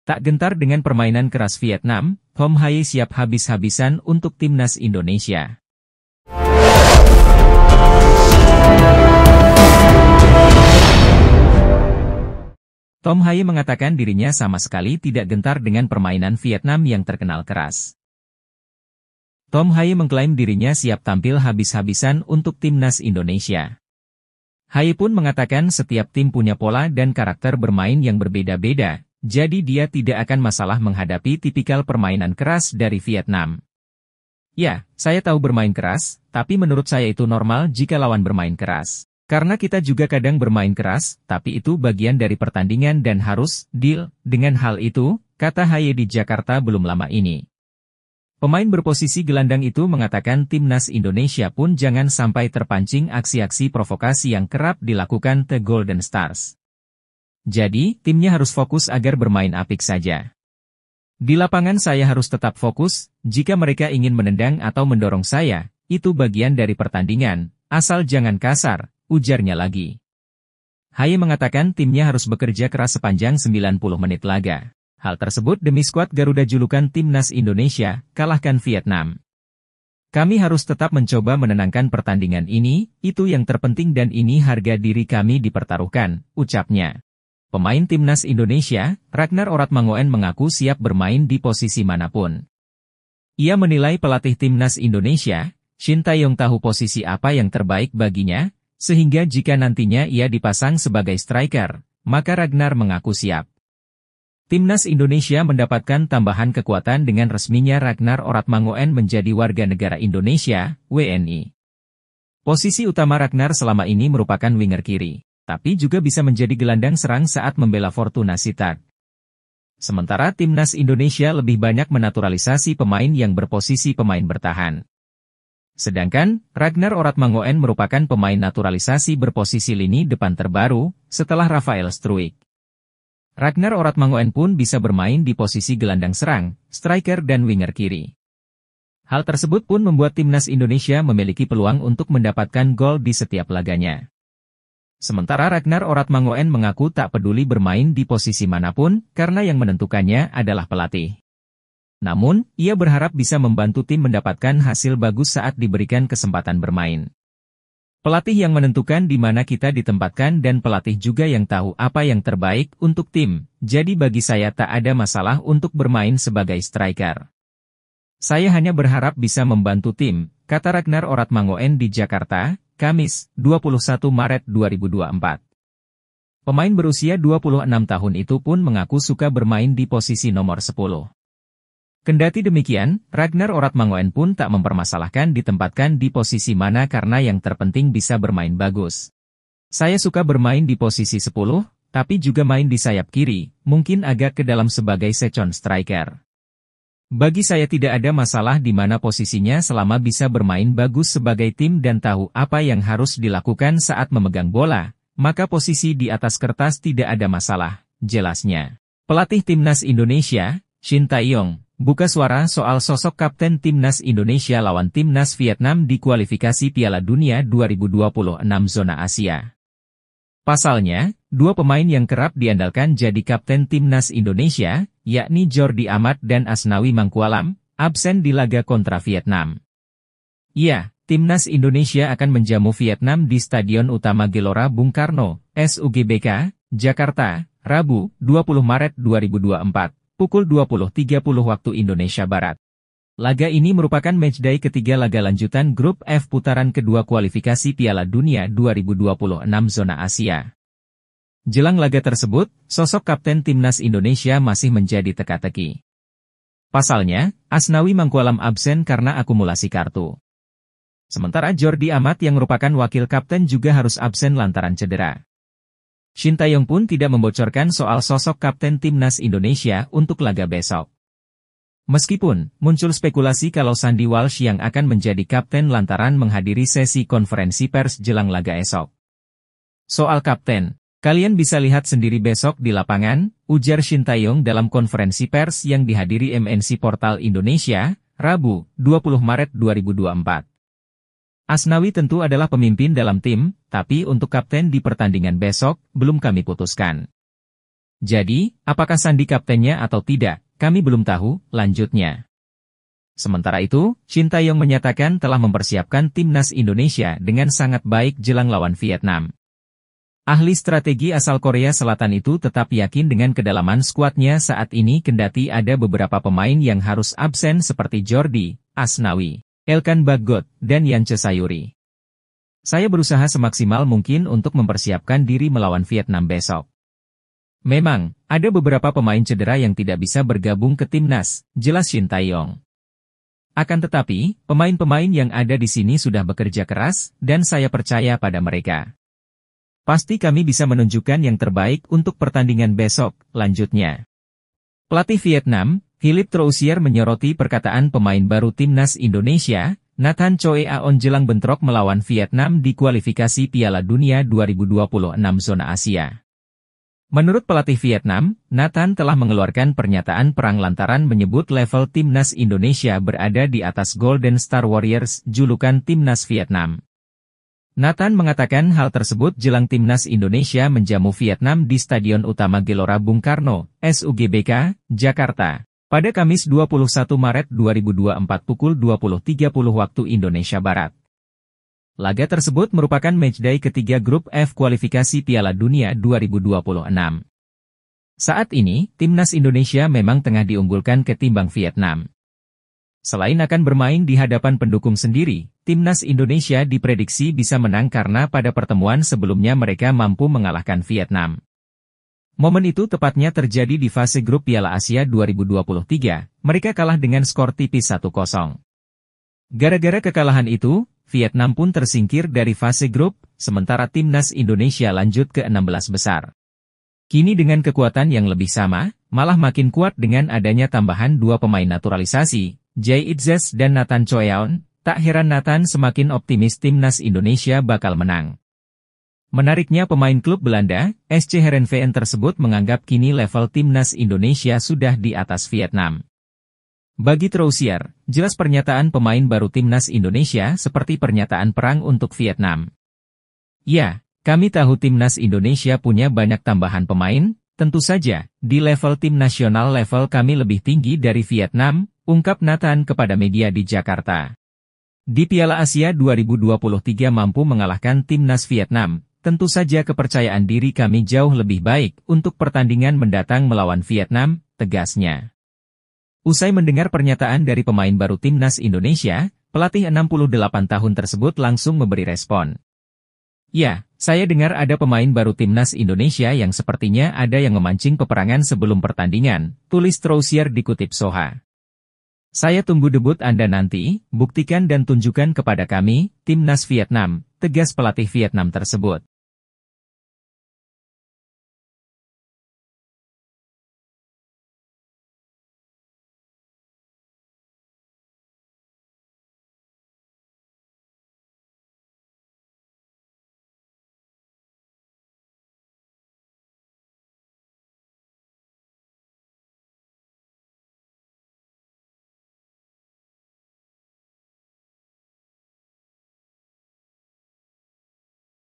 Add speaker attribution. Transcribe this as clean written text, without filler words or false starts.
Speaker 1: Tak gentar dengan permainan keras Vietnam, Tom Haye siap habis-habisan untuk timnas Indonesia. Tom Haye mengatakan dirinya sama sekali tidak gentar dengan permainan Vietnam yang terkenal keras. Tom Haye mengklaim dirinya siap tampil habis-habisan untuk timnas Indonesia. Haye pun mengatakan setiap tim punya pola dan karakter bermain yang berbeda-beda. Jadi dia tidak akan masalah menghadapi tipikal permainan keras dari Vietnam. Ya, saya tahu bermain keras, tapi menurut saya itu normal jika lawan bermain keras. Karena kita juga kadang bermain keras, tapi itu bagian dari pertandingan dan harus deal dengan hal itu, kata Haye di Jakarta belum lama ini. Pemain berposisi gelandang itu mengatakan timnas Indonesia pun jangan sampai terpancing aksi-aksi provokasi yang kerap dilakukan The Golden Stars. Jadi, timnya harus fokus agar bermain apik saja. Di lapangan saya harus tetap fokus, jika mereka ingin menendang atau mendorong saya, itu bagian dari pertandingan, asal jangan kasar, ujarnya lagi. Haye mengatakan timnya harus bekerja keras sepanjang 90 menit laga. Hal tersebut demi skuad Garuda julukan timnas Indonesia, kalahkan Vietnam. Kami harus tetap mencoba menenangkan pertandingan ini, itu yang terpenting dan ini harga diri kami dipertaruhkan, ucapnya. Pemain timnas Indonesia, Ragnar Oratmangoen mengaku siap bermain di posisi manapun. Ia menilai pelatih timnas Indonesia, Shin Tae-yong tahu posisi apa yang terbaik baginya, sehingga jika nantinya ia dipasang sebagai striker, maka Ragnar mengaku siap. Timnas Indonesia mendapatkan tambahan kekuatan dengan resminya Ragnar Oratmangoen menjadi warga negara Indonesia, WNI. Posisi utama Ragnar selama ini merupakan winger kiri. Tapi juga bisa menjadi gelandang serang saat membela Fortuna Sittard. Sementara timnas Indonesia lebih banyak menaturalisasi pemain yang berposisi pemain bertahan. Sedangkan, Ragnar Oratmangoen merupakan pemain naturalisasi berposisi lini depan terbaru, setelah Rafael Struijk. Ragnar Oratmangoen pun bisa bermain di posisi gelandang serang, striker dan winger kiri. Hal tersebut pun membuat timnas Indonesia memiliki peluang untuk mendapatkan gol di setiap laganya. Sementara Ragnar Oratmangoen mengaku tak peduli bermain di posisi manapun, karena yang menentukannya adalah pelatih. Namun, ia berharap bisa membantu tim mendapatkan hasil bagus saat diberikan kesempatan bermain. Pelatih yang menentukan di mana kita ditempatkan dan pelatih juga yang tahu apa yang terbaik untuk tim, jadi bagi saya tak ada masalah untuk bermain sebagai striker. Saya hanya berharap bisa membantu tim, kata Ragnar Oratmangoen di Jakarta, Kamis, 21 Maret 2024. Pemain berusia 26 tahun itu pun mengaku suka bermain di posisi nomor 10. Kendati demikian, Ragnar Oratmangoen pun tak mempermasalahkan ditempatkan di posisi mana karena yang terpenting bisa bermain bagus. Saya suka bermain di posisi 10, tapi juga main di sayap kiri, mungkin agak ke dalam sebagai second striker. Bagi saya tidak ada masalah di mana posisinya selama bisa bermain bagus sebagai tim dan tahu apa yang harus dilakukan saat memegang bola, maka posisi di atas kertas tidak ada masalah, jelasnya. Pelatih timnas Indonesia, Shin Tae-yong, buka suara soal sosok kapten timnas Indonesia lawan timnas Vietnam di kualifikasi Piala Dunia 2026 zona Asia. Pasalnya, dua pemain yang kerap diandalkan jadi kapten timnas Indonesia, yakni Jordi Amat dan Asnawi Mangkualam, absen di laga kontra Vietnam. Ya, timnas Indonesia akan menjamu Vietnam di Stadion Utama Gelora Bung Karno, SUGBK, Jakarta, Rabu, 20 Maret 2024, pukul 20.30 waktu Indonesia Barat. Laga ini merupakan matchday ketiga laga lanjutan Grup F putaran kedua kualifikasi Piala Dunia 2026 zona Asia. Jelang laga tersebut, sosok kapten timnas Indonesia masih menjadi teka-teki. Pasalnya, Asnawi Mangkualam absen karena akumulasi kartu. Sementara Jordi Amat yang merupakan wakil kapten juga harus absen lantaran cedera. Shin Tae-yong pun tidak membocorkan soal sosok kapten timnas Indonesia untuk laga besok. Meskipun, muncul spekulasi kalau Sandy Walsh yang akan menjadi kapten lantaran menghadiri sesi konferensi pers jelang laga esok. Soal kapten, kalian bisa lihat sendiri besok di lapangan, ujar Shin Tae-yong dalam konferensi pers yang dihadiri MNC Portal Indonesia, Rabu, 20 Maret 2024. Asnawi tentu adalah pemimpin dalam tim, tapi untuk kapten di pertandingan besok, belum kami putuskan. Jadi, apakah Sandi kaptennya atau tidak, kami belum tahu, lanjutnya. Sementara itu, Shin Tae-yong menyatakan telah mempersiapkan timnas Indonesia dengan sangat baik jelang lawan Vietnam. Ahli strategi asal Korea Selatan itu tetap yakin dengan kedalaman skuadnya saat ini kendati ada beberapa pemain yang harus absen seperti Jordi, Asnawi, Elkan Bagot, dan Yance Sayuri. Saya berusaha semaksimal mungkin untuk mempersiapkan diri melawan Vietnam besok. Memang, ada beberapa pemain cedera yang tidak bisa bergabung ke timnas, jelas Shin Tae-yong. Akan tetapi, pemain-pemain yang ada di sini sudah bekerja keras, dan saya percaya pada mereka. Pasti kami bisa menunjukkan yang terbaik untuk pertandingan besok, lanjutnya. Pelatih Vietnam, Philippe Troussier menyoroti perkataan pemain baru timnas Indonesia, Nathan Choe Aon jelang bentrok melawan Vietnam di kualifikasi Piala Dunia 2026 zona Asia. Menurut pelatih Vietnam, Nathan telah mengeluarkan pernyataan perang lantaran menyebut level timnas Indonesia berada di atas Golden Star Warriors, julukan timnas Vietnam. Nathan mengatakan hal tersebut jelang timnas Indonesia menjamu Vietnam di Stadion Utama Gelora Bung Karno, SUGBK, Jakarta, pada Kamis 21 Maret 2024 pukul 20.30 waktu Indonesia Barat. Laga tersebut merupakan matchday ketiga grup F kualifikasi Piala Dunia 2026. Saat ini, timnas Indonesia memang tengah diunggulkan ketimbang Vietnam. Selain akan bermain di hadapan pendukung sendiri, timnas Indonesia diprediksi bisa menang karena pada pertemuan sebelumnya mereka mampu mengalahkan Vietnam. Momen itu tepatnya terjadi di fase grup Piala Asia 2023, mereka kalah dengan skor tipis 1-0. Gara-gara kekalahan itu, Vietnam pun tersingkir dari fase grup, sementara timnas Indonesia lanjut ke 16 besar. Kini dengan kekuatan yang lebih sama, malah makin kuat dengan adanya tambahan dua pemain naturalisasi, Jay Itzes dan Nathan Choe Aon, tak heran Nathan semakin optimis timnas Indonesia bakal menang. Menariknya pemain klub Belanda, SC Heerenveen tersebut menganggap kini level timnas Indonesia sudah di atas Vietnam. Bagi Troussier, jelas pernyataan pemain baru timnas Indonesia seperti pernyataan perang untuk Vietnam. Ya, kami tahu timnas Indonesia punya banyak tambahan pemain, tentu saja, di level tim nasional level kami lebih tinggi dari Vietnam, ungkap Nathan kepada media di Jakarta. Di Piala Asia 2023 mampu mengalahkan timnas Vietnam, tentu saja kepercayaan diri kami jauh lebih baik untuk pertandingan mendatang melawan Vietnam, tegasnya. Usai mendengar pernyataan dari pemain baru timnas Indonesia, pelatih 68 tahun tersebut langsung memberi respon. Ya, saya dengar ada pemain baru timnas Indonesia yang sepertinya ada yang memancing peperangan sebelum pertandingan, tulis Troussier dikutip Soha. Saya tunggu debut Anda nanti, buktikan dan tunjukkan kepada kami, timnas Vietnam, tegas pelatih Vietnam tersebut.